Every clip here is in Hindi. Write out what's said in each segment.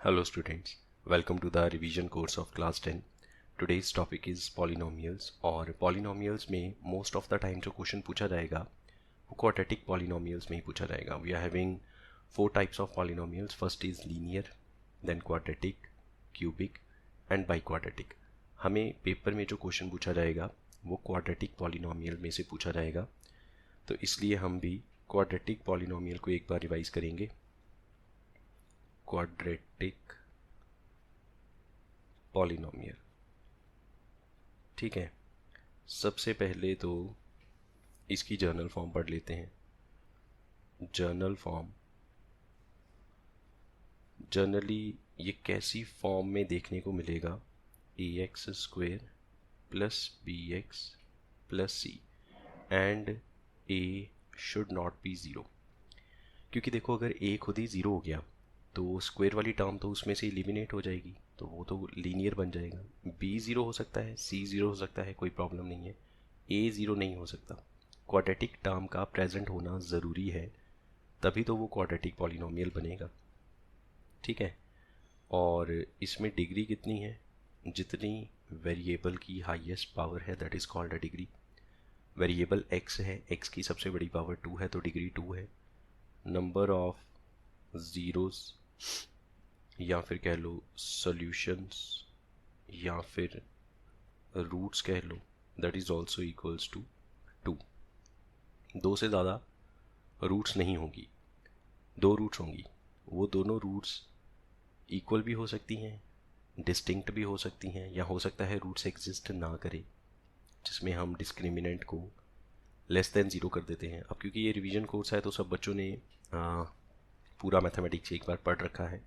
Hello students, welcome to the revision course of class 10. Today's topic is polynomials और polynomials में most of the time जो question पूछा जाएगा वो quadratic polynomials में ही पूछा जाएगा. We are having 4 types of polynomials. First is linear, then quadratic, cubic and biquadratic. हमें पेपर में जो क्वेश्चन पूछा जाएगा वो quadratic polynomial में से पूछा जाएगा, तो इसलिए हम भी quadratic polynomial को एक बार रिवाइज करेंगे. Quadratic polynomial. ठीक है, सबसे पहले तो इसकी जर्नल फॉर्म पढ़ लेते हैं. जर्नल फॉर्म जनरली ये कैसी फॉर्म में देखने को मिलेगा? ax square plus bx plus c and a should not be zero. क्योंकि देखो, अगर a खुद ही ज़ीरो हो गया तो स्क्वायर वाली टर्म तो उसमें से एलिमिनेट हो जाएगी, तो वो तो लीनियर बन जाएगा. b ज़ीरो हो सकता है, c ज़ीरो हो सकता है, कोई प्रॉब्लम नहीं है. a ज़ीरो नहीं हो सकता. क्वाड्रेटिक टर्म का प्रेजेंट होना ज़रूरी है, तभी तो वो क्वाड्रेटिक पॉलिनोमियल बनेगा. ठीक है, और इसमें डिग्री कितनी है? जितनी वेरिएबल की हाईएस्ट पावर है that is called a degree. Variable x है, x की सबसे बड़ी पावर 2 है, तो डिग्री 2 है. नंबर ऑफ ज़ीरोज़ या फिर कह लो सॉल्यूशंस या फिर रूट्स कह लो, that is also equals to 2. 2 से ज़्यादा रूट्स नहीं होंगी, 2 रूट्स होंगी. वो दोनों रूट्स इक्वल भी हो सकती हैं, डिस्टिंक्ट भी हो सकती हैं, या हो सकता है रूट्स एग्जिस्ट ना करें, जिसमें हम डिस्क्रिमिनेंट को लेस देन ज़ीरो कर देते हैं. अब क्योंकि ये रिवीजन कोर्स है तो सब बच्चों ने पूरा मैथमेटिक्स एक बार पढ़ रखा है.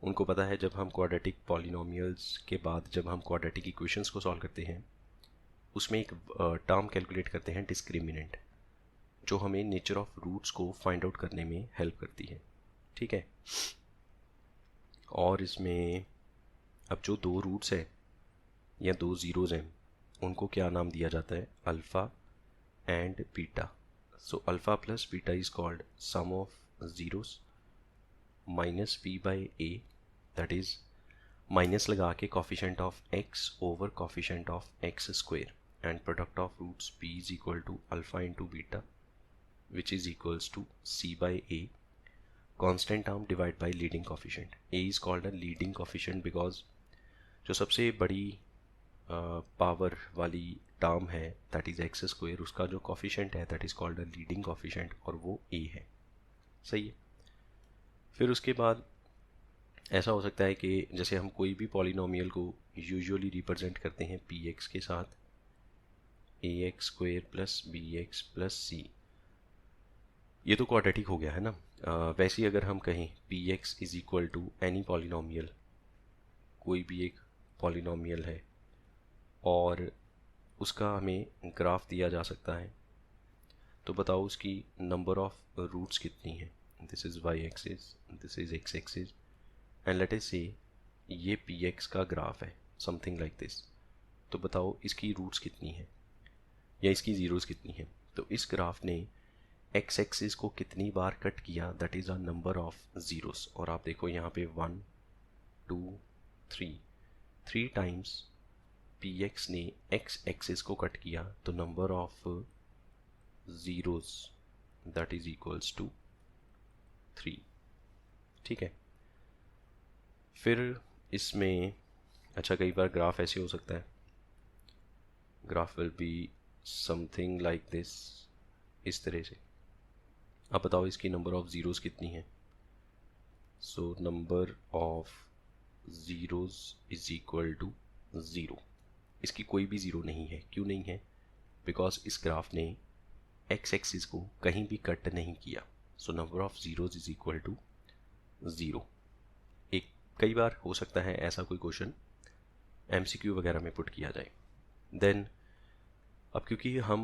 उनको पता है जब हम क्वाड्रेटिक पॉलिनोमियल्स के बाद जब हम क्वाड्रेटिक इक्वेशंस को सॉल्व करते हैं उसमें एक टर्म कैलकुलेट करते हैं डिस्क्रिमिनेंट, जो हमें नेचर ऑफ रूट्स को फाइंड आउट करने में हेल्प करती है. ठीक है, और इसमें अब जो 2 रूट्स हैं या 2 ज़ीरोज़ हैं उनको क्या नाम दिया जाता है? Alpha and beta. So alpha plus beta is called sum of zeros minus p by a, that is minus लगा के coefficient of x over coefficient of x square and product of roots p is equal to alpha into beta which is equals to c by a. Constant term divide by leading coefficient. a is called a leading coefficient because जो सबसे बड़ी पावर वाली टर्म है दैट इज़ एक्स स्क्वेयर, उसका जो कोफिशेंट है that is called a leading coefficient और वो a है. सही है. फिर उसके बाद ऐसा हो सकता है कि जैसे हम कोई भी पॉलिनोमियल को यूजुअली रिप्रेजेंट करते हैं px के साथ, ax square plus bx plus c. ये तो क्वाड्रेटिक हो गया है ना. वैसे ही अगर हम कहें px is equal to any polynomial, कोई भी एक पॉलिनोमियल है और उसका हमें ग्राफ दिया जा सकता है, तो बताओ उसकी नंबर ऑफ रूट्स कितनी है? This is y axis, this is x axis and let us से ये px का ग्राफ है समथिंग लाइक दिस. तो बताओ इसकी रूट्स कितनी है या इसकी ज़ीरोज़ कितनी है? तो इस ग्राफ ने x एक्सिस को कितनी बार कट किया that is a number of zeros. और आप देखो यहाँ पे 1 2 3 टाइम्स px ने x एक्सिस को कट किया, तो number of zeros that is equals to 3. ठीक है. फिर इसमें अच्छा, कई बार ग्राफ ऐसे हो सकता है, graph will be something like this, इस तरह से. अब बताओ इसकी नंबर ऑफ ज़ीरोज़ कितनी है? So number of zeros is equal to 0. इसकी कोई भी ज़ीरो नहीं है. क्यों नहीं है? बिकॉज इस ग्राफ ने एक्स एक्सिस को कहीं भी कट नहीं किया. So number of zeros is equal to 0. एक कई बार हो सकता है ऐसा कोई क्वेश्चन MCQ वगैरह में पुट किया जाए. देन अब क्योंकि हम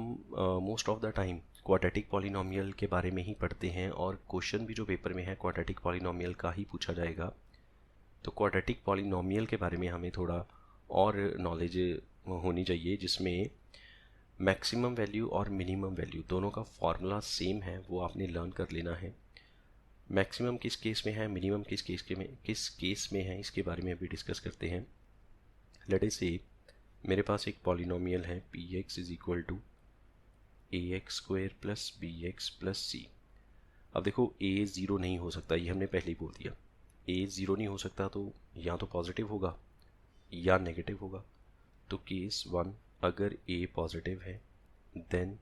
most of the time quadratic polynomial के बारे में ही पढ़ते हैं और क्वेश्चन भी जो पेपर में है क्वाड्रेटिक पॉलिनोमियल का ही पूछा जाएगा, तो क्वाड्रेटिक पॉलिनोमियल के बारे में हमें थोड़ा और नॉलेज होनी चाहिए, जिसमें मैक्सिमम वैल्यू और मिनिमम वैल्यू दोनों का फॉर्मूला सेम है, वो आपने लर्न कर लेना है. मैक्सिमम किस केस में है, मिनिमम किस केस में है, इसके बारे में अभी डिस्कस करते हैं। लेट अस से मेरे पास एक पॉलिनोमियल है P X is equal to A X square plus B X plus C. अब देखो ए ज़ीरो नहीं हो सकता, ये हमने पहले ही बोल दिया। ए ज़ीरो नहीं हो सकता तो या तो पॉजिटिव होगा या नेगेटिव होगा। तो केस वन, अगर ए पॉजिटिव है देन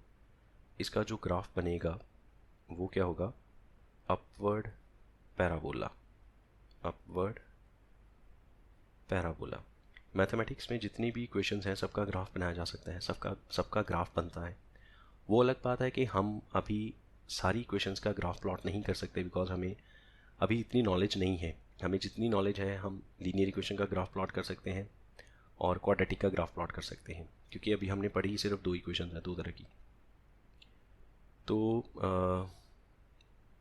इसका जो ग्राफ बनेगा वो क्या होगा, upward parabola. Upward parabola. Mathematics में जितनी भी इक्वेशंस हैं सबका ग्राफ बनाया जा सकता है, सबका ग्राफ बनता है। वो अलग बात है कि हम अभी सारी इक्वेशंस का ग्राफ प्लॉट नहीं कर सकते बिकॉज हमें अभी इतनी नॉलेज नहीं है। हमें जितनी नॉलेज है हम लीनियर इक्वेशन का ग्राफ प्लॉट कर सकते हैं और क्वाड्रेटिक का ग्राफ प्लॉट कर सकते हैं, क्योंकि अभी हमने पढ़ी सिर्फ दो इक्वेशन है, दो तरह की। तो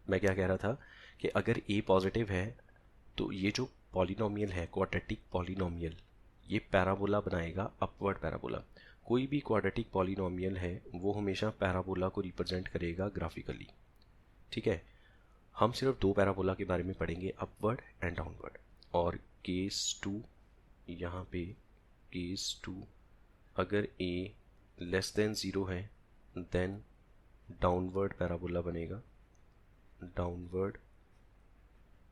मैं क्या कह रहा था कि अगर ए पॉजिटिव है तो ये जो पॉलिनोमियल है क्वाड्रेटिक पॉलिनोमियल, ये पैराबोला बनाएगा, अपवर्ड पैराबोला। कोई भी क्वाड्रेटिक पॉलिनोमियल है वो हमेशा पैराबोला को रिप्रेजेंट करेगा ग्राफिकली। ठीक है, हम सिर्फ दो पैराबोला के बारे में पढ़ेंगे, अपवर्ड एंड डाउनवर्ड। और केस टू, यहाँ पे केस टू, अगर ए लेस देन ज़ीरो है देन डाउनवर्ड पैराबोला बनेगा, डाउनवर्ड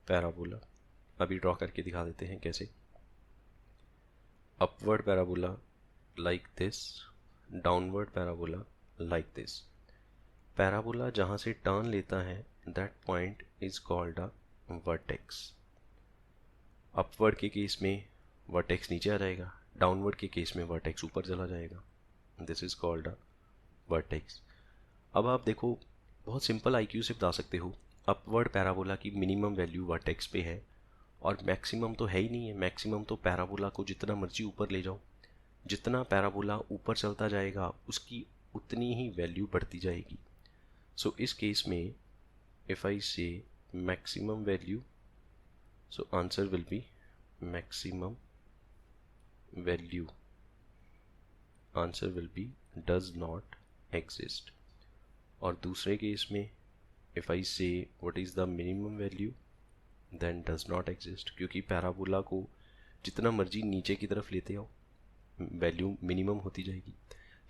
पैराबोला। अभी ड्रॉ करके दिखा देते हैं कैसे। Upward parabola like this, downward parabola like this. Parabola जहाँ से टर्न लेता है that point is called a vertex. Upward के केस में वर्टेक्स नीचे आ जाएगा, डाउनवर्ड के केस में वर्टेक्स ऊपर चला जाएगा, this is called a vertex. अब आप देखो, बहुत सिंपल आईक्यू से बता सकते हो, अपवर्ड पैराबोला की मिनिमम वैल्यू वर्टेक्स पे है और मैक्सिमम तो है ही नहीं है। मैक्सिमम तो पैराबोला को जितना मर्जी ऊपर ले जाओ, जितना पैराबोला ऊपर चलता जाएगा उसकी उतनी ही वैल्यू बढ़ती जाएगी। सो इस केस में if I say maximum value, so answer will be maximum value, answer will be does not exist। और दूसरे केस में if I say what is the minimum value, then does not exist, क्योंकि पैराबोला को जितना मर्जी नीचे की तरफ लेते हो वैल्यू मिनिमम होती जाएगी।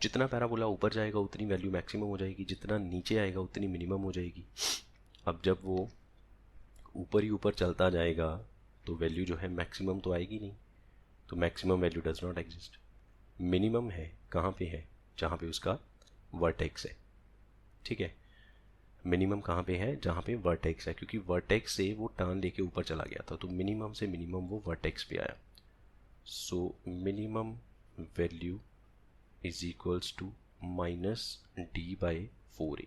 जितना पैराबोला ऊपर जाएगा उतनी वैल्यू मैक्सिमम हो जाएगी, जितना नीचे आएगा उतनी मिनिमम हो जाएगी। अब जब वो ऊपर ही ऊपर चलता जाएगा तो वैल्यू जो है मैक्सिमम तो आएगी नहीं, तो maximum value does not exist. Minimum है कहाँ पे है, जहाँ पे उसका वर्टेक्स है। ठीक है, मिनिमम कहाँ पे है, जहाँ पे वर्टेक्स है, क्योंकि वर्टेक्स से वो टर्न लेके ऊपर चला गया था, तो मिनिमम से मिनिमम वो वर्टेक्स पे आया। So minimum value is equals to -d/4a।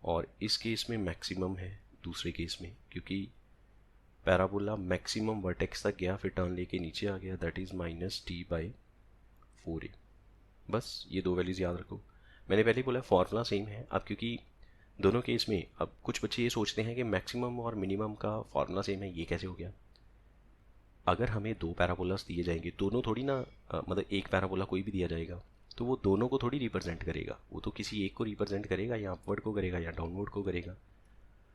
और इस केस में मैक्सिमम है, दूसरे केस में क्योंकि पैराबोला मैक्सिमम वर्टेक्स तक गया फिर टर्न लेके नीचे आ गया, दैट इज़ -d/4a। बस ये दो वैल्यूज़ याद रखो। मैंने पहले ही बोला फॉर्मूला सेम है। अब क्योंकि दोनों केस में, अब कुछ बच्चे ये सोचते हैं कि मैक्सिमम और मिनिमम का फॉर्मूला सेम है, ये कैसे हो गया। अगर हमें दो पैराबोलास दिए जाएंगे, दोनों थोड़ी ना मतलब एक पैराबोला कोई भी दिया जाएगा तो वो दोनों को थोड़ी रिप्रेजेंट करेगा, वो तो किसी एक को रिप्रेजेंट करेगा, या अपवर्ड को करेगा या डाउनवर्ड को करेगा।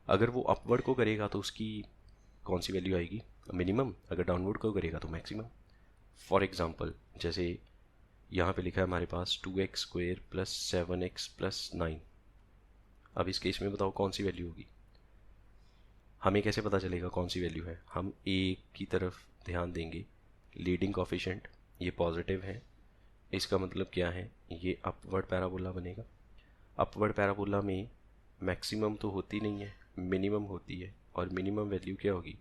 अगर वो अपवर्ड को करेगा तो उसकी कौन सी वैल्यू आएगी, मिनिमम। अगर डाउनवर्ड को करेगा तो मैक्सिमम। फॉर एग्जांपल जैसे यहाँ पे लिखा है हमारे पास 2x² + 7x + 9। अब इस केस में बताओ कौन सी वैल्यू होगी। हमें कैसे पता चलेगा कौन सी वैल्यू है, हम a की तरफ ध्यान देंगे। लीडिंग कोफिशिएंट ये पॉजिटिव है, इसका मतलब क्या है, ये अपवर्ड पैराबोला बनेगा। अपवर्ड पैराबोला में मैक्सिमम तो होती नहीं है, मिनिमम होती है, और मिनिमम वैल्यू क्या होगी,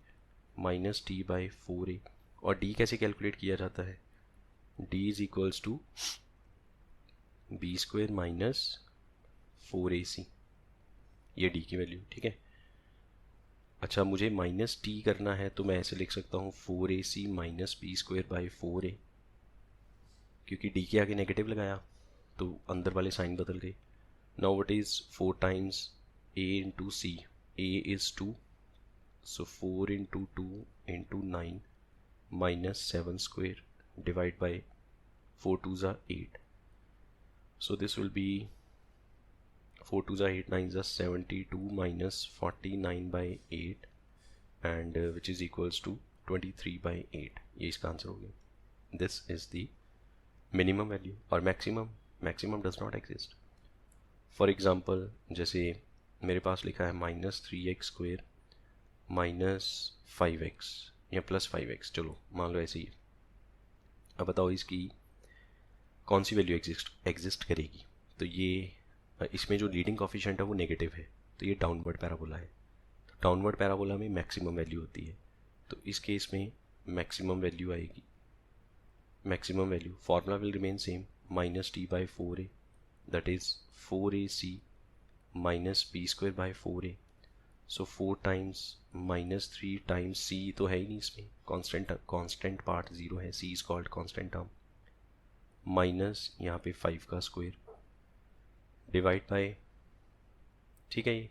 -d/4a। और d कैसे कैलकुलेट किया जाता है, d is equals to b² - 4ac, ये d की वैल्यू। ठीक है, अच्छा मुझे -t करना है तो मैं ऐसे लिख सकता हूँ 4ac - b²/4a, क्योंकि d के आगे नेगेटिव लगाया तो अंदर वाले साइन बदल गए। Now what is 4 times a into c, a is 2, so 4 into 2 into 9 -7² divide by 4 2s are 8, so this will be 4 2 ज़ा 8 9 ज़ा 72 minus 49/8 and which is equals to 23/8। ये इसका आंसर हो गया। This is the minimum value. और maximum does not exist. For example जैसे मेरे पास लिखा है -3x² -5x या +5x, चलो मान लो ऐसे ही। अब बताओ इसकी कौन सी वैल्यू एग्जिस्ट करेगी। तो ये इसमें जो लीडिंग कोफिशिएंट है वो नेगेटिव है, तो ये डाउनवर्ड पैराबोला है। तो डाउनवर्ड पैराबोला में मैक्सिमम वैल्यू होती है, तो इस केस में मैक्सिमम वैल्यू आएगी। Maximum value formula will remain same, -t/4a, that is 4ac -b²/4a। So 4 times -3 times c तो है ही नहीं इसमें, कांस्टेंट पार्ट 0 है, c is called constant term, minus यहाँ पे 5 का स्क्वायर डिवाइड बाय, ठीक है ये,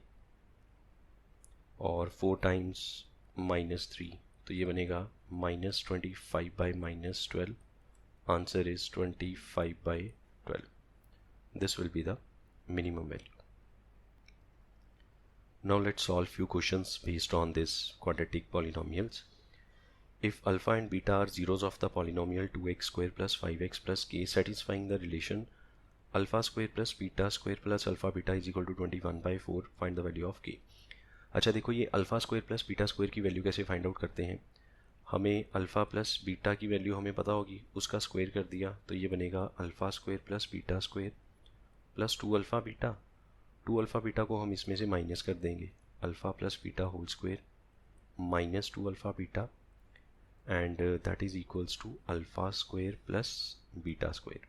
और 4 टाइम्स -3, तो ये बनेगा -25/-12। Answer is 25/12। This will be the minimum value. Now let's solve few questions based on this quadratic polynomials. If alpha and beta are zeros of the polynomial 2x² plus 5x plus k satisfying the relation alpha square plus beta square plus alpha beta is equal to 21/4, find the value of k. अच्छा देखो, ये alpha square plus beta square की वैल्यू कैसे फाइंड आउट करते हैं। हमें अल्फ़ा प्लस बीटा की वैल्यू हमें पता होगी, उसका स्क्वायर कर दिया तो ये बनेगा alpha square plus beta square plus 2 alpha beta. 2 alpha beta को हम इसमें से माइनस कर देंगे, alpha plus beta whole square minus 2 alpha beta and that is equals to alpha square plus beta square.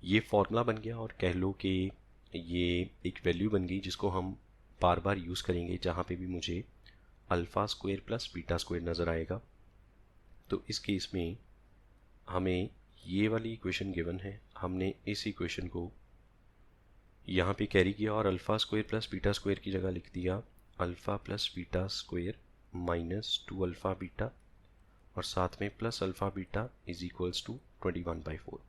ये फॉर्मूला बन गया, और कह लो कि ये एक वैल्यू बन गई जिसको हम बार बार यूज़ करेंगे जहाँ पे भी मुझे alpha square plus beta square नज़र आएगा। तो इस केस में हमें ये वाली इक्वेशन गिवन है, हमने इस इक्वेशन को यहाँ पे कैरी किया और alpha square plus beta square की जगह लिख दिया alpha plus beta square minus 2 alpha beta, और साथ में plus alpha beta is equals to 21/4।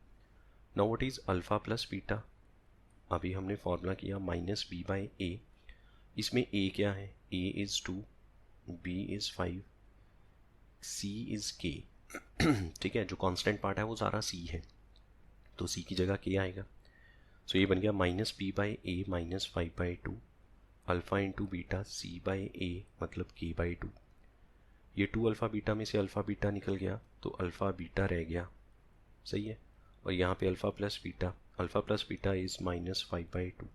Now what is alpha plus beta. अभी हमने फॉर्मूला किया -b/a। इसमें a क्या है, a is 2, b is 5, c is k। ठीक है, जो कांस्टेंट पार्ट है वो सारा c है, तो c की जगह k आएगा। सो ये बन गया -b/a minus 5/2 alpha into beta c/a मतलब k/2। ये 2 अल्फ़ा बीटा में से अल्फ़ा बीटा निकल गया तो अल्फ़ा बीटा रह गया, सही है। और यहाँ पे अल्फ़ा प्लस बीटा इज़ -5/2,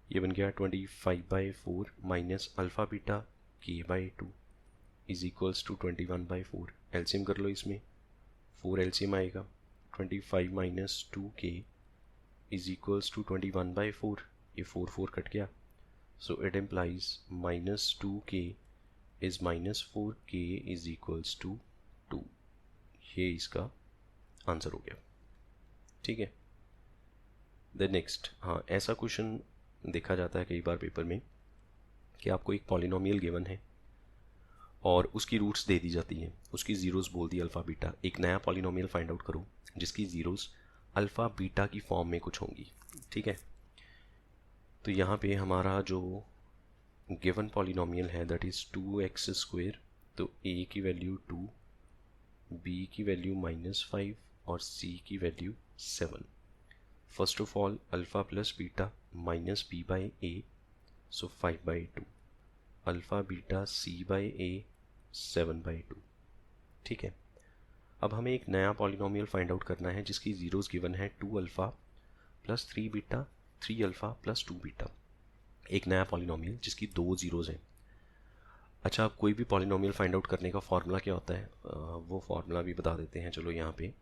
ये बन गया 25/4 minus alpha beta k/2 is equals to 21/4। LCM कर लो इसमें, 4 एलसीएम आएगा, 25 minus 2k is equals to 21/4। ये 4 कट गया, so it implies -2k is -4k is equals to 2। ये इसका आंसर हो गया, ठीक है। द नेक्स्ट, हाँ ऐसा क्वेश्चन देखा जाता है कई बार पेपर में कि आपको एक पॉलिनोमियल गिवन है और उसकी रूट्स दे दी जाती हैं, उसकी ज़ीरोज़ बोल दी अल्फ़ा बीटा। एक नया पॉलिनोमियल फाइंड आउट करो जिसकी ज़ीरोज़ अल्फ़ा बीटा की फॉर्म में कुछ होंगी, ठीक है। तो यहाँ पे हमारा जो गिवन पॉलिनोमियल है दैट इज़ 2x², तो a की वैल्यू 2, b की वैल्यू -5 और c की value 7। First of all alpha plus beta -b/a, so 5/2, alpha beta c/a 7/2, ठीक है। अब हमें एक नया पॉलिनोमियल फाइंड आउट करना है जिसकी ज़ीरोज़ गिवन है 2 alpha plus 3 beta, 3 alpha plus 2 beta. एक नया पॉलिनोमियल जिसकी 2 ज़ीरोज़ हैं। अच्छा, अब कोई भी पॉलिनोमियल फाइंड आउट करने का फॉर्मूला क्या होता है, वो फॉर्मूला भी बता देते हैं। चलो यहाँ पे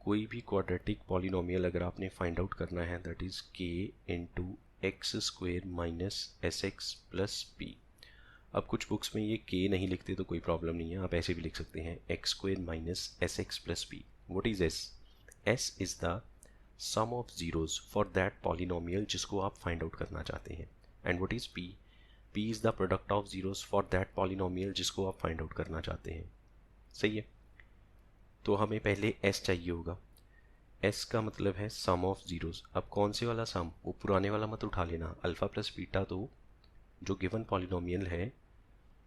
कोई भी क्वाड्रेटिक पॉलिनोमियल अगर आपने फाइंड आउट करना है that is k into x² minus sx plus p। अब कुछ बुक्स में ये k नहीं लिखते तो कोई प्रॉब्लम नहीं है, आप ऐसे भी लिख सकते हैं x² minus sx plus p। What is s? s is the sum of zeros for that polynomial जिसको आप फाइंड आउट करना चाहते हैं। And what is p? p is the product of zeros for that polynomial जिसको आप फाइंड आउट करना चाहते हैं, सही है। तो हमें पहले s चाहिए होगा, एस का मतलब है सम ऑफ ज़ीरोज़। अब कौन से वाला सम, वो पुराने वाला मत उठा लेना। अल्फ़ा प्लस बीटा तो जो गिवन पॉलिनोमियल है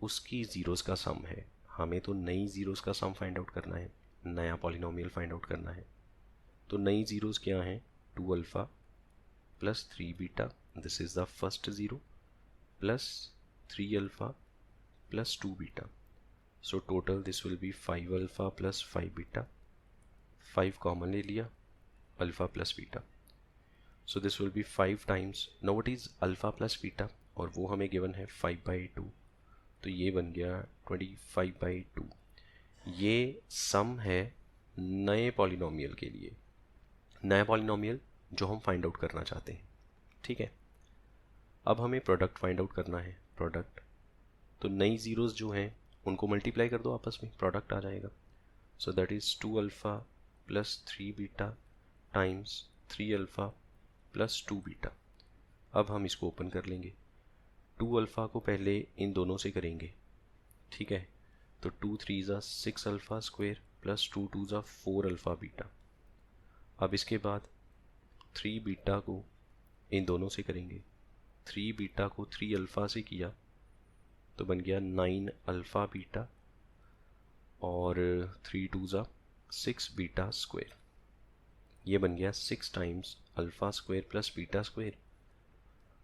उसकी ज़ीरोज़ का सम है। हमें तो नई ज़ीरोज़ का सम फाइंड आउट करना है, नया पॉलिनोमियल फाइंड आउट करना है। तो नई ज़ीरोज़ क्या हैं? 2 alpha plus 3 beta, this is the first zero, plus 3 alpha plus 2 beta. So total this will be 5 alpha plus 5 beta. 5 common ले लिया, alpha plus beta. So this will be 5 times, now what is alpha plus beta, और वो हमें गिवन है 5/2। तो ये बन गया 25/2। ये सम है नए पॉलिनोमियल के लिए, नया पॉलिनोमियल जो हम फाइंड आउट करना चाहते हैं। ठीक है, अब हमें प्रोडक्ट फाइंड आउट करना है। प्रोडक्ट तो नई ज़ीरोज़ जो हैं उनको मल्टीप्लाई कर दो आपस में, प्रोडक्ट आ जाएगा। So that is 2 alpha plus 3 beta times 3 alpha plus 2 beta. अब हम इसको ओपन कर लेंगे। 2 अल्फ़ा को पहले इन दोनों से करेंगे, ठीक है। तो 2 3 ज़ा 6 अल्फ़ा स्क्वायर प्लस 2 2 ज़ा 4 अल्फ़ा बीटा। अब इसके बाद 3 बीटा को इन दोनों से करेंगे। 3 बीटा को 3 अल्फ़ा से किया तो बन गया 9 अल्फ़ा बीटा, और 3 2 ज़ा 6 बीटा स्क्वायर। ये बन गया 6 times alpha square plus beta square.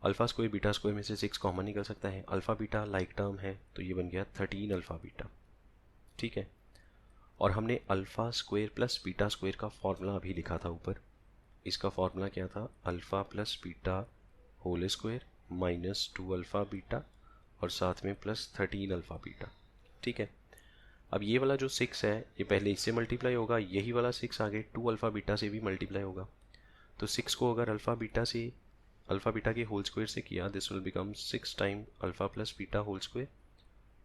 Alpha square beta square में से 6 कॉमन निकल सकता है, अल्फ़ा बीटा लाइक टर्म है, तो ये बन गया 13 अल्फ़ा बीटा। ठीक है, और हमने alpha square plus beta square का फॉर्मूला अभी लिखा था ऊपर। इसका फॉर्मूला क्या था? Alpha plus beta whole square minus 2 alpha beta और साथ में प्लस 13 अल्फ़ा बीटा। ठीक है, अब ये वाला जो 6 है ये पहले इससे मल्टीप्लाई होगा, यही वाला 6 आगे 2 अल्फ़ा बीटा से भी मल्टीप्लाई होगा। तो 6 को अगर अल्फ़ा बीटा के होल स्क्वायर से किया, this will become 6 time alpha plus beta whole square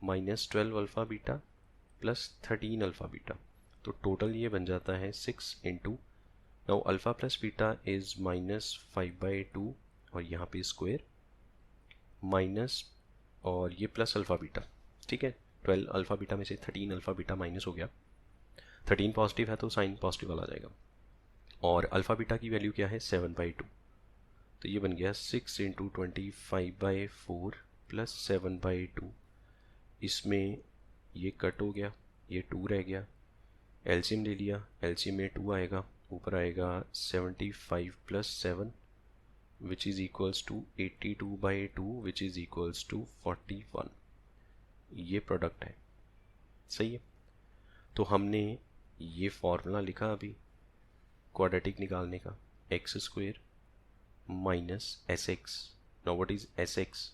minus 12 alpha beta plus 13 alpha beta. तो टोटल ये बन जाता है 6 into, now alpha plus beta is minus 5/2 और यहाँ पे स्क्वायर माइनस और ये प्लस अल्फ़ा बीटा। ठीक है, 12 अल्फ़ा बीटा में से 13 अल्फ़ा बीटा माइनस हो गया, 13 पॉजिटिव है तो साइन पॉजिटिव वाला आ जाएगा, और अल्फ़ा बीटा की वैल्यू क्या है? 7/2। तो ये बन गया 6 इंटू 25/4 प्लस 7/2। इसमें ये कट हो गया, ये 2 रह गया, एलसीएम ले लिया, एलसीएम में 2 आएगा, ऊपर आएगा 75 plus 7 which is equals to 82/2 which is equals to 41। ये प्रोडक्ट है, सही है। तो हमने ये फॉर्मूला लिखा अभी क्वाड्रेटिक निकालने का, x square minus S x. Now what is S x,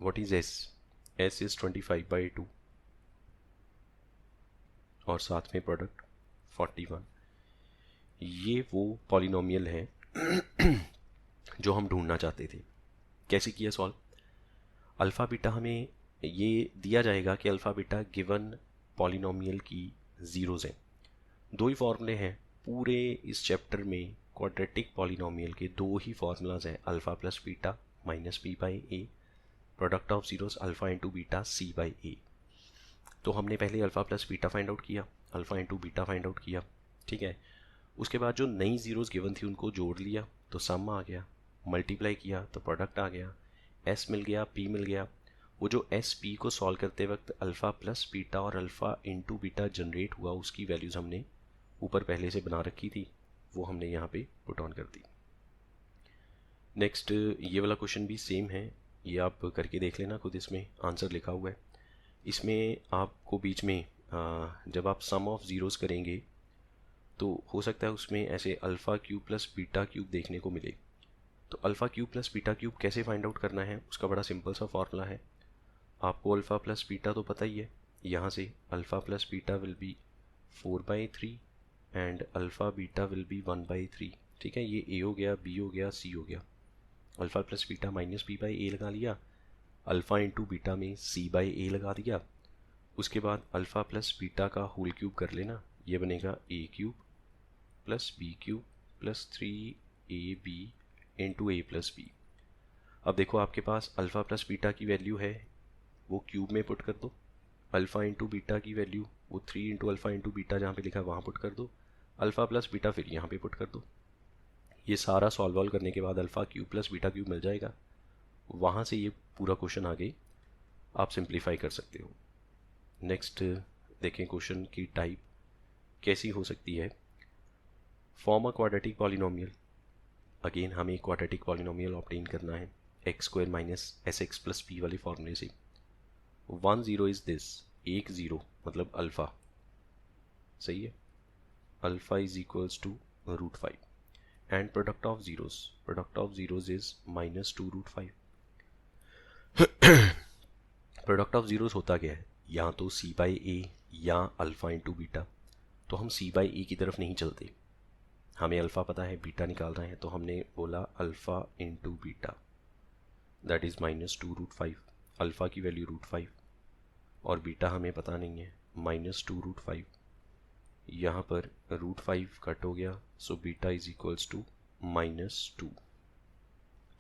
what is S? S is 25/2 और साथ में प्रोडक्ट 41। ये वो पॉलिनोमियल है जो हम ढूंढना चाहते थे। कैसे किया सॉल्व? अल्फ़ा बीटा हमें ये दिया जाएगा कि अल्फ़ा बीटा गिवन पॉलिनोमियल की ज़ीरोज़ हैं। 2 ही फॉर्मूले हैं पूरे इस चैप्टर में, क्वाड्रेटिक पॉलिनोमियल के 2 ही फॉर्मूलाज हैं, alpha plus beta minus B by a, product of zeros alpha into beta c by a. तो हमने पहले alpha plus beta find out किया, alpha into beta find out किया, ठीक है। उसके बाद जो नई ज़ीरोज़ गिवन थी उनको जोड़ लिया तो सम आ गया, मल्टीप्लाई किया तो प्रोडक्ट आ गया, एस मिल गया, पी मिल गया। वो जो एस पी को सॉल्व करते वक्त अल्फ़ा प्लस बीटा और अल्फ़ा इंटू बीटा जनरेट हुआ, उसकी वैल्यूज़ हमने ऊपर पहले से बना रखी थी, वो हमने यहाँ पे पुट ऑन कर दी। नेक्स्ट ये वाला क्वेश्चन भी सेम है, ये आप करके देख लेना खुद, इसमें आंसर लिखा हुआ है। इसमें आपको बीच में जब आप सम ऑफ ज़ीरोज़ करेंगे तो हो सकता है उसमें ऐसे alpha cube plus beta cube देखने को मिले। तो alpha cube plus beta cube कैसे फाइंड आउट करना है, उसका बड़ा सिंपल सा फॉर्मूला है। आपको अल्फ़ा प्लस बीटा तो पता ही है, यहाँ से alpha plus beta will be 4/3 and alpha beta will be 1/3। ठीक है, ये ए हो गया, बी हो गया, सी हो गया। Alpha plus beta minus B by A लगा लिया, अल्फ़ा इंटू बीटा में सी बाई ए लगा दिया। उसके बाद अल्फ़ा प्लस बीटा का होल क्यूब कर लेना, ये बनेगा a cube plus b cube plus 3ab into a plus b. अब देखो आपके पास अल्फ़ा प्लस बीटा की वैल्यू है, वो क्यूब में पुट कर दो। अल्फ़ा इंटू बीटा की वैल्यू वो 3 इंटू अल्फ़ा इंटू बीटा जहाँ पे लिखा है वहाँ पुट कर दो। अल्फ़ा प्लस बीटा फिर यहाँ पे पुट कर दो। ये सारा सॉल्व करने के बाद alpha cube plus beta cube मिल जाएगा। वहाँ से ये पूरा क्वेश्चन आगे आप सिंप्लीफाई कर सकते हो। नेक्स्ट देखें क्वेश्चन की टाइप कैसी हो सकती है। Form a quadratic polynomial. Again हमें क्वाड्रेटिक पॉलिनोमियल ऑब्टेन करना है X square minus S X plus P वाले फॉर्मूले से। 1 0 इज दिस, एक ज़ीरो मतलब अल्फ़ा, सही है। Alpha is equals to √5 and product of zeros is -2 √5। Product of zeros होता क्या है, या तो सी बाई ए या अल्फ़ा इंटू बीटा। तो हम सी बाई ए की तरफ नहीं चलते, हमें अल्फ़ा पता है, बीटा निकाल रहे हैं, तो हमने बोला alpha into beta that is -2 √5। Alpha की वैल्यू √5 और बीटा हमें पता नहीं है, -2 √5। यहाँ पर √5 कट हो गया, so beta is equals to -2।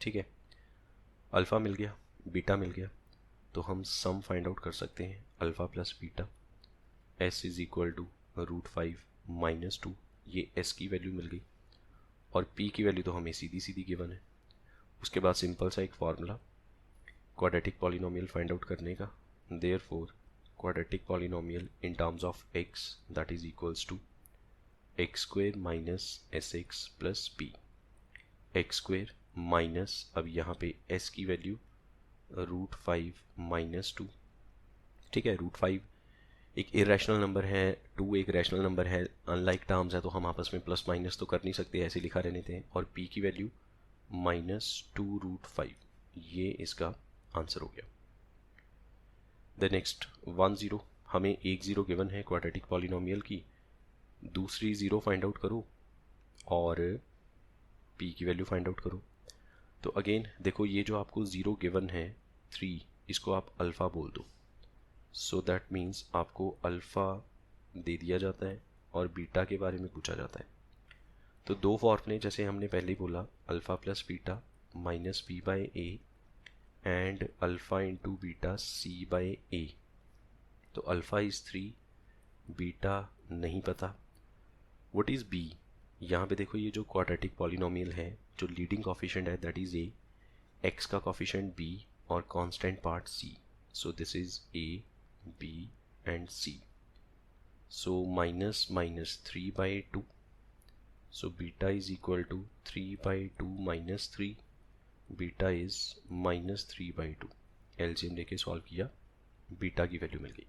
ठीक है, अल्फ़ा मिल गया, बीटा मिल गया, तो हम सम फाइंड आउट कर सकते हैं alpha plus beta. s is equal to √5 -2, ये s की वैल्यू मिल गई, और p की वैल्यू तो हमें सीधी सीधी गिवन है। उसके बाद सिंपल सा एक formula quadratic polynomial find out करने का। Therefore quadratic polynomial in terms of x that is equals to X square minus S X plus P. X square minus, अब यहाँ पे s की वैल्यू √5 -2। ठीक है, √5 एक इरेशनल नंबर है, 2 एक रैशनल नंबर है, अनलाइक टर्म्स है, तो हम आपस में प्लस माइनस तो कर नहीं सकते, ऐसे लिखा रहने थे। और p की वैल्यू -2 √5, ये इसका आंसर हो गया। द नेक्स्ट 1 0, हमें एक ज़ीरो गिवन है क्वाड्रेटिक पॉलिनोमियल की, दूसरी ज़ीरो फाइंड आउट करो और p की वैल्यू फाइंड आउट करो। तो अगेन देखो, ये जो आपको ज़ीरो गिवन है 3, इसको आप अल्फ़ा बोल दो, सो दैट मीन्स आपको अल्फ़ा दे दिया जाता है और बीटा के बारे में पूछा जाता है। तो दो फॉर्मूले जैसे हमने पहले ही बोला, alpha plus beta minus b by a and alpha into beta c by a. तो अल्फ़ा इज़ 3, बीटा नहीं पता। What is b? यहाँ पे देखो, ये जो क्वाड्रेटिक पॉलिनोमियल है, जो लीडिंग कॉफिशिएंट है दैट इज़ a, x का कॉफिशिएंट b और constant part c। So this is a, b and c. So -3/2. So beta is equal to 3/2 minus 3. Beta is -3/2. LCM लेके सॉल्व किया, बीटा की वैल्यू मिल गई।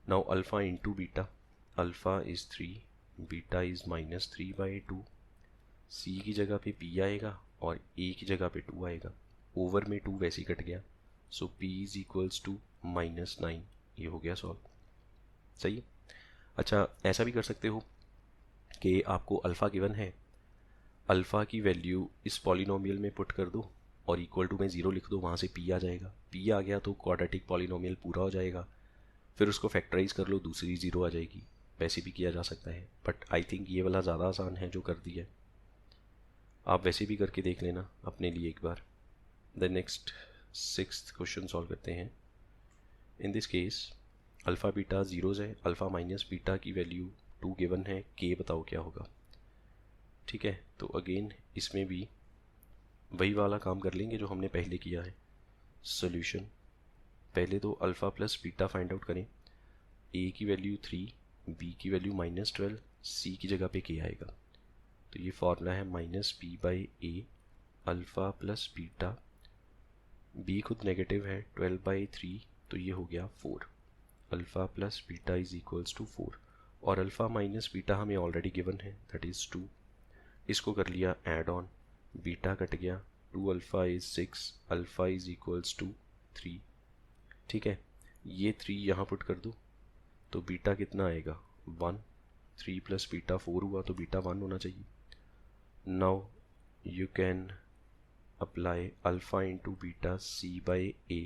Now alpha into beta, alpha is 3, beta is -3/2। c की जगह पे p आएगा और a की जगह पे 2 आएगा, ओवर में 2 वैसे ही कट गया, सो p इज इक्वल्स टू -9। ये हो गया सॉल्व, सही है। अच्छा, ऐसा भी कर सकते हो कि आपको अल्फ़ा गिवन है, अल्फ़ा की वैल्यू इस पॉलिनोमियल में पुट कर दो और इक्वल टू में ज़ीरो लिख दो, वहाँ से p आ जाएगा। p आ गया तो क्वाड्रेटिक पॉलिनोमियल पूरा हो जाएगा। फिर उसको फैक्टराइज कर लो, दूसरी ज़ीरो आ जाएगी। वैसे भी किया जा सकता है, बट आई थिंक ये वाला ज़्यादा आसान है जो कर दिया है। आप वैसे भी करके देख लेना अपने लिए एक बार। The next 6th question solve करते हैं। In this case alpha beta zeros है, अल्फ़ा माइनस बीटा की वैल्यू 2 गिवन है, के बताओ क्या होगा। ठीक है, तो अगेन इसमें भी वही वाला काम कर लेंगे जो हमने पहले किया है। सॉल्यूशन, पहले तो alpha plus beta find out करें। ए की वैल्यू 3, बी की वैल्यू -12, सी की जगह पे के आएगा। तो ये फॉर्मूला है -b/a alpha plus beta. B खुद नेगेटिव है, 12/3, तो ये हो गया 4। Alpha plus beta is equals to 4, और अल्फ़ा माइनस बीटा हमें ऑलरेडी गिवन है दैट इज़ 2। इसको कर लिया ऐड ऑन, बीटा कट गया, 2 alpha is 6, alpha is equals to 3। ठीक है, ये 3 यहाँ पुट कर दो, तो बीटा कितना आएगा 1। 3 प्लस बीटा 4 हुआ, तो बीटा 1 होना चाहिए। Now you can apply alpha into beta c/a।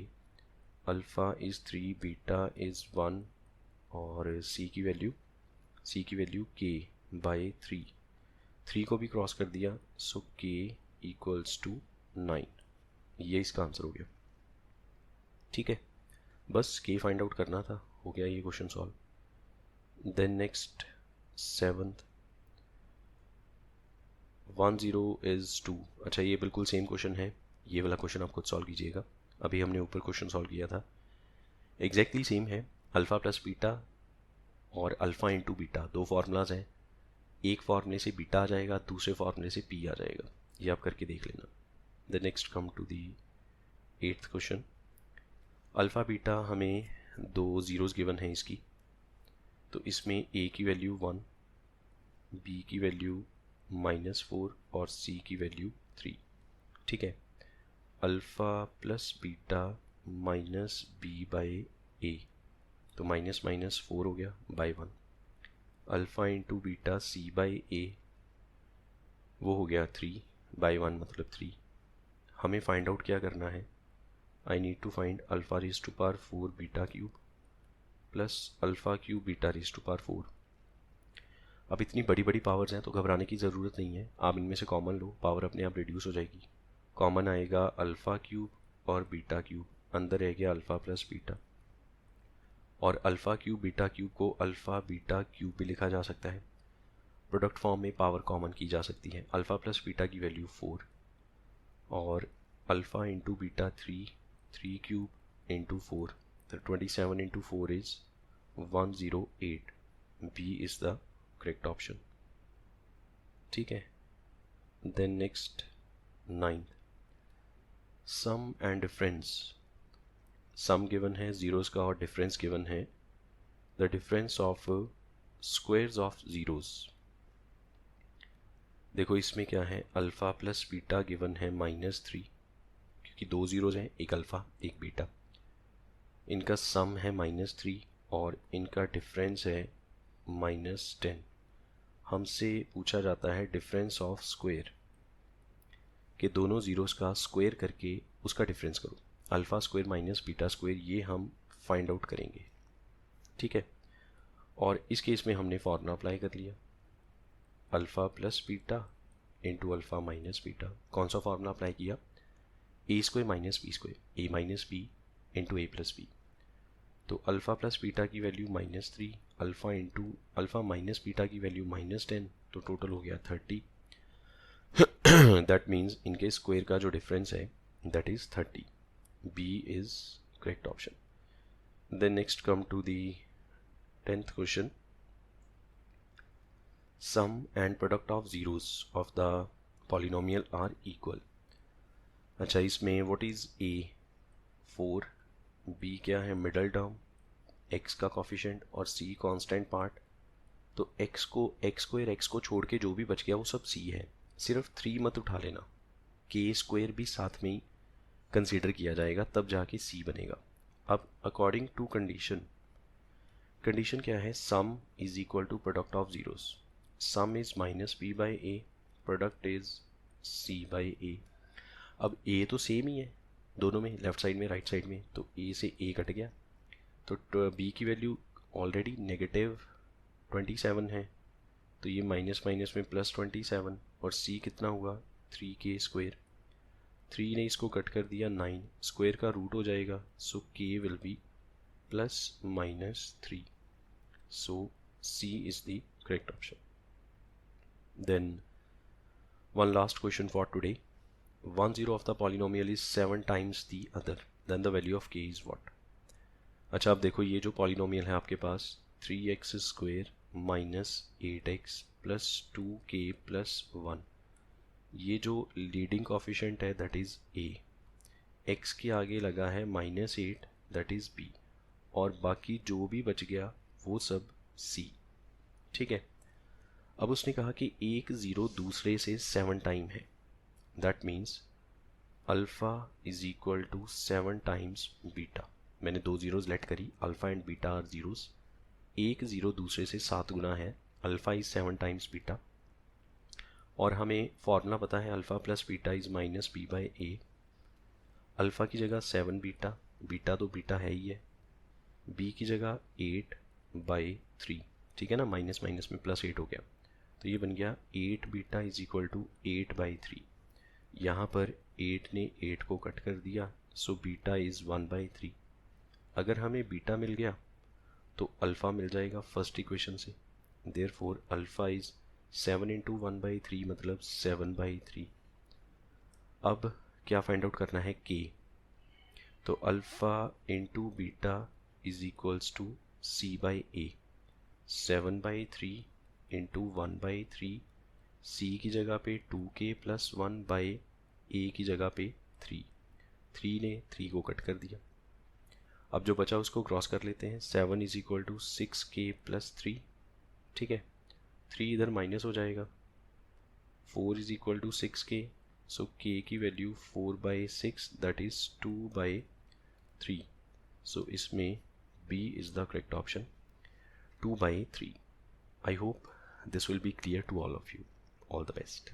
Alpha is 3, beta is 1, और c की वैल्यू k/3। 3 को भी क्रॉस कर दिया, सो k इक्वल्स टू 9। ये इसका आंसर हो गया। ठीक है, बस k फाइंड आउट करना था, हो गया ये question solve. Then next 7th 10 is 2। अच्छा, ये बिल्कुल सेम क्वेश्चन है, ये वाला क्वेश्चन आप खुद सॉल्व कीजिएगा। अभी हमने ऊपर क्वेश्चन सॉल्व किया था, एग्जैक्टली सेम है। अल्फ़ा प्लस बीटा और अल्फ़ा इंटू बीटा दो फार्मूलाज हैं, एक फार्मूले से बीटा आ जाएगा, दूसरे फार्मूले से पी आ जाएगा। ये आप करके देख लेना। The next come to the 8th question. Alpha beta हमें दो ज़ीरोज़ गिवन है इसकी, तो इसमें ए की वैल्यू 1, बी की वैल्यू -4 और सी की वैल्यू 3। ठीक है, alpha plus beta minus B by a, तो माइनस माइनस 4 हो गया by 1। Alpha into beta c by a, वो हो गया 3 बाई 1 मतलब 3। हमें फाइंड आउट क्या करना है, I need to find alpha raise to power 4 beta cube plus alpha cube beta raise to power 4। अब इतनी बड़ी बड़ी पावर्स हैं तो घबराने की ज़रूरत नहीं है, आप इनमें से कॉमन लो, पावर अपने आप रिड्यूस हो जाएगी। कॉमन आएगा अल्फ़ा क्यूब और बीटा क्यूब, अंदर रह गया अल्फ़ा प्लस बीटा, और अल्फ़ा क्यूब बीटा क्यूब को अल्फ़ा बीटा क्यूब भी लिखा जा सकता है। प्रोडक्ट फॉर्म में पावर कॉमन की जा सकती है। अल्फ़ा प्लस बीटा की वैल्यू 4 और alpha into beta 3 cube into 4, तो 27 into 4 is 108। B is the correct option. ठीक है, then next 9th, sum and difference. Some given है ज़ीरोज़ का और डिफरेंस गिवन है the difference of squares of zeros. देखो इसमें क्या है, अल्फ़ा प्लस बीटा गिवन है -3, क्योंकि दो ज़ीरोज़ हैं, एक अल्फ़ा एक बीटा, इनका सम है -3 और इनका डिफरेंस है -10। हमसे पूछा जाता है डिफरेंस ऑफ स्क्वायर, कि दोनों ज़ीरोज़ का स्क्वायर करके उसका डिफरेंस करो। Alpha square minus beta square, ये हम फाइंड आउट करेंगे। ठीक है, और इस केस में हमने फार्मूला अप्लाई कर लिया, alpha plus beta into alpha minus beta. कौन सा फार्मूला अप्लाई किया, ए square minus B square, A minus B into a plus B. तो अल्फ़ा प्लस बीटा की value -3, alpha into alpha minus beta की वैल्यू -10, तो टोटल हो गया 30। दैट मीन्स इनके स्क्वायर का जो डिफरेंस है that is 30। B is correct option. Then next come to the 10th question. Sum and product of zeros of the polynomial are equal. अच्छा, इसमें व्हाट इज़ ए 4, बी क्या है मिडल टर्म, एक्स का कॉफिशेंट और सी कांस्टेंट पार्ट। तो एक्स स्क्वायर एक्स को छोड़ के जो भी बच गया वो सब सी है, सिर्फ 3 मत उठा लेना, के स्क्वायर भी साथ में ही कंसीडर किया जाएगा, तब जाके सी बनेगा। अब अकॉर्डिंग टू कंडीशन क्या है, sum is equal to product of zeros, sum is minus B by a, product is c by a. अब ए तो सेम ही है दोनों में, लेफ्ट साइड में राइट साइड में, तो ए से ए कट गया, तो बी की वैल्यू ऑलरेडी -27 है, तो ये माइनस माइनस में +27, और सी कितना हुआ 3k स्क्वायर, 3 ने इसको कट कर दिया 9, स्क्वायर का रूट हो जाएगा, so k will be +-3, so C is the correct option. Then one last question for today. 10 of the polynomial is 7 times the other, then the value of k is what? अच्छा, अब देखो ये जो पॉलिनोमियल है आपके पास 3x square minus 8x plus 2k plus 1, ये जो लीडिंग कॉफिशेंट है दैट इज़ a, x के आगे लगा है -8 दैट इज़ b, और बाकी जो भी बच गया वो सब c। ठीक है, अब उसने कहा कि एक ज़ीरो दूसरे से 7 टाइम है, that means alpha is equal to 7 times beta. मैंने दो ज़ीरोज़ लेट करी, alpha and beta are zeros, एक ज़ीरो दूसरे से 7 गुना है, अल्फ़ा इज़ 7 टाइम्स बीटा, और हमें फॉर्मूला पता है alpha plus beta is minus B by A. Alpha की जगह 7 बीटा, बीटा तो बीटा है ही है, बी की जगह 8/3, ठीक है ना, माइनस माइनस में +8 हो गया, तो ये बन गया 8 बीटा इज इक्वल टू 8/3। यहाँ पर 8 ने 8 को कट कर दिया, सो बीटा इज़ 1/3। अगर हमें बीटा मिल गया तो अल्फ़ा मिल जाएगा फर्स्ट इक्वेशन से, देयरफॉर अल्फ़ा इज़ 7 इंटू 1/3 मतलब 7/3। अब क्या फाइंड आउट करना है, के। तो alpha into beta is equals to C/A। 7/3 into 1/3, C की जगह पे 2K प्लस 1/A की जगह पे 3। 3 ने 3 को कट कर दिया। अब जो बचा उसको क्रॉस कर लेते हैं। 7 is equal to 6K plus 3। ठीक है, 3 इधर माइनस हो जाएगा। 4 is equal to 6K, so K की वैल्यू 4/6 दैट इज 2/3। सो इसमें B is the correct option, 2/3। I hope this will be clear to all of you. All the best.